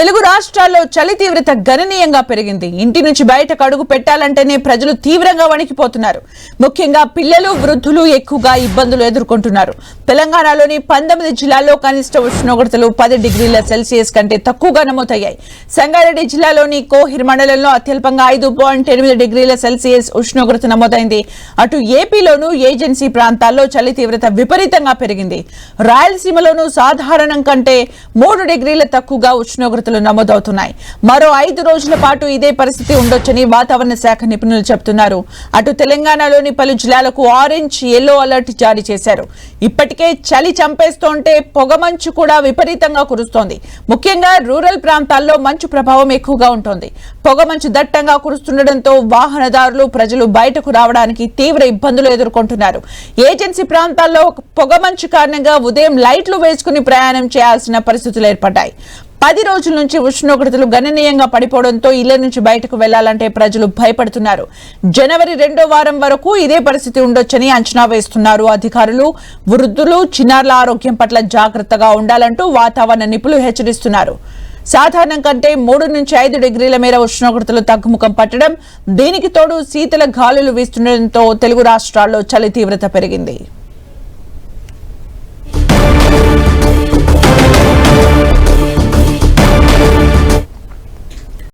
తెలుగు రాష్ట్రాల్లో చలి తీవ్రత గణనీయంగా పెరిగింది. ఇంటి నుంచి బయటకు అడుగు పెట్టాలంటేనే ప్రజలు తీవ్రంగా వణికిపోతున్నారు. ముఖ్యంగా పిల్లలు, వృద్ధులు ఎక్కువగా ఇబ్బందులు ఎదుర్కొంటున్నారు. తెలంగాణలోని 19 జిల్లాల్లో కనిష్ట ఉష్ణోగ్రతలు 10 డిగ్రీల సెల్సియస్ కంటే తక్కువగా నమోదయ్యాయి. సంగారెడ్డి జిల్లాలోని కోహిర్ మండలంలో అత్యల్పంగా 5.8 డిగ్రీల సెల్సియస్ ఉష్ణోగ్రత నమోదైంది. అటు ఏపీలోనూ ఏజెన్సీ ప్రాంతాల్లో చలి తీవ్రత విపరీతంగా పెరిగింది. రాయలసీమలోనూ సాధారణం కంటే 3 డిగ్రీల తక్కువగా ఉష్ణోగ్రతలు నమోదవుతున్నాయి. మరో 5 రోజుల పాటు ఇదే పరిస్థితి ఉండొచ్చని వాతావరణ శాఖ నిపుణులు చెబుతున్నారు. అటు తెలంగాణలోని పలు జిల్లాలకు ఆరెంజ్, యెల్లో అలర్ట్ జారీ చేశారు. ఇప్పటికే చలి చంపేస్తుంటే పొగమంచు కూడా విపరీతంగా కురుస్తోంది. ముఖ్యంగా రూరల్ ప్రాంతాల్లో మంచు ప్రభావం ఎక్కువగా ఉంటుంది. పొగమంచు దట్టంగా కురుస్తుండటంతో వాహనదారులు, ప్రజలు బయటకు రావడానికి తీవ్ర ఇబ్బందులు ఎదుర్కొంటున్నారు. ఏజెన్సీ ప్రాంతాల్లో పొగమంచు కారణంగా ఉదయం లైట్లు వేసుకుని ప్రయాణం చేయాల్సిన పరిస్థితులు ఏర్పడ్డాయి. 10 రోజుల నుంచి ఉష్ణోగ్రతలు గణనీయంగా పడిపోవడంతో ఇళ్ల నుంచి బయటకు వెళ్లాలంటే ప్రజలు భయపడుతున్నారు. జనవరి 2వ వారం వరకు ఇదే పరిస్థితి ఉండొచ్చని అంచనా వేస్తున్నారు అధికారులు. వృద్ధులు, చిన్నారుల ఆరోగ్యం పట్ల జాగ్రత్తగా ఉండాలంటూ వాతావరణ నిపుణులు హెచ్చరిస్తున్నారు. సాధారణం కంటే 3 నుంచి 5 డిగ్రీల మేర ఉష్ణోగ్రతలు తగ్గుముఖం పట్టడం, దీనికి తోడు శీతల గాలులు వీస్తుండటంతో తెలుగు రాష్ట్రాల్లో చలి తీవ్రత పెరిగింది.